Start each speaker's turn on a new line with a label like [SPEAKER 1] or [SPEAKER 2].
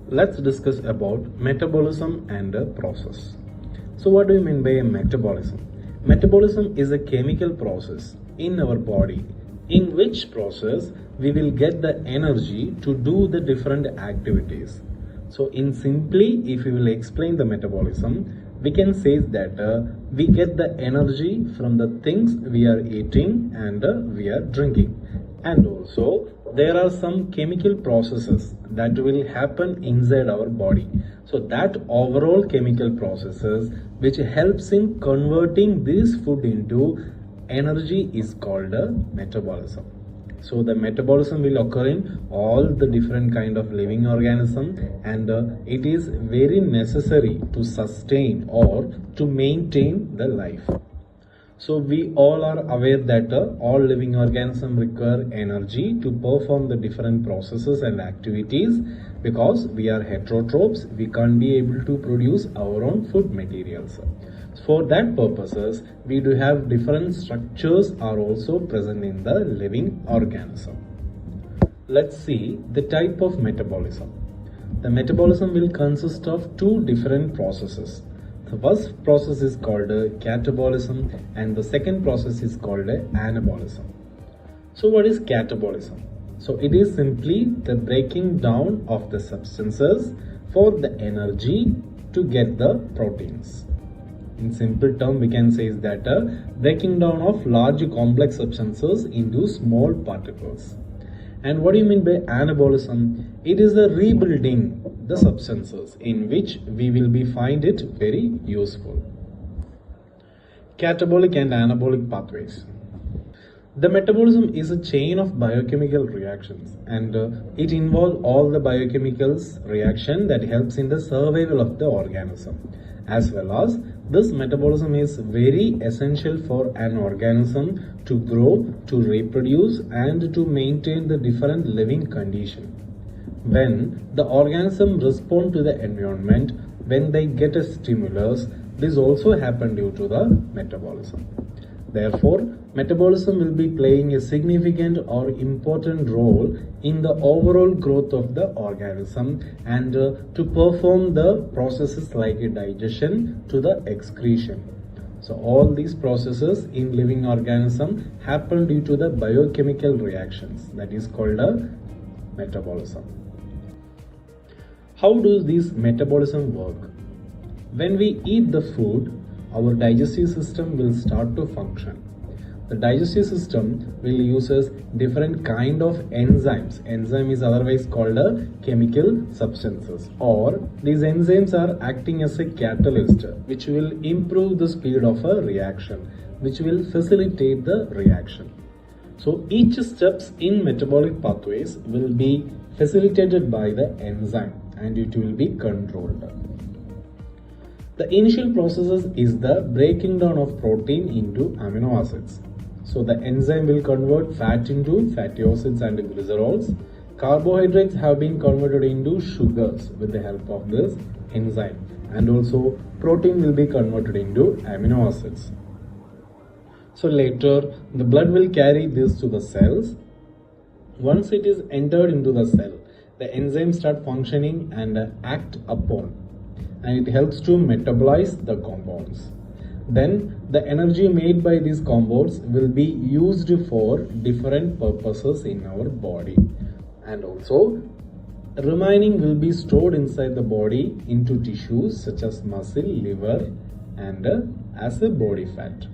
[SPEAKER 1] Let's discuss about metabolism and a process. So what do you mean by a metabolism? Metabolism is a chemical process in our body in which process we will get the energy to do the different activities. So in simply, if we will explain the metabolism, we can say that we get the energy from the things we are eating and we are drinking. And also there are some chemical processes that will happen inside our body. So that overall chemical processes which helps in converting this food into energy is called a metabolism. So the metabolism will occur in all the different kind of living organism, and it is very necessary to sustain or to maintain the life. So we all are aware that all living organisms require energy to perform the different processes and activities, because we are heterotrophs, we can't be able to produce our own food materials. For that purposes, we do have different structures are also present in the living organism. Let's see the type of metabolism. The metabolism will consist of two different processes. The first process is called catabolism and the second process is called anabolism. So what is catabolism? So it is simply the breaking down of the substances for the energy to get the proteins. In simple term, we can say is that breaking down of large complex substances into small particles. And what do you mean by anabolism? It is the rebuilding the substances in which we will be find it very useful. Catabolic and anabolic pathways. The metabolism is a chain of biochemical reactions, and it involves all the biochemicals reaction that helps in the survival of the organism. As well as this metabolism is very essential for an organism to grow, to reproduce and to maintain the different living condition. When the organism respond to the environment, when they get a stimulus, this also happen due to the metabolism. Therefore, metabolism will be playing a significant or important role in the overall growth of the organism and to perform the processes like digestion to the excretion. So all these processes in living organism happen due to the biochemical reactions, that is called a metabolism. How does this metabolism work? When we eat the food, our digestive system will start to function. The digestive system will uses different kind of enzymes. Enzyme is otherwise called a chemical substances, or these enzymes are acting as a catalyst which will improve the speed of a reaction, which will facilitate the reaction. So each steps in metabolic pathways will be facilitated by the enzyme and it will be controlled. The initial processes is the breaking down of protein into amino acids. So the enzyme will convert fat into fatty acids and glycerols. Carbohydrates have been converted into sugars with the help of this enzyme, and also protein will be converted into amino acids. So later the blood will carry this to the cells. Once it is entered into the cell, the enzymes start functioning and act upon, and it helps to metabolize the compounds. Then the energy made by these compounds will be used for different purposes in our body, and also remaining will be stored inside the body into tissues such as muscle, liver and as a body fat.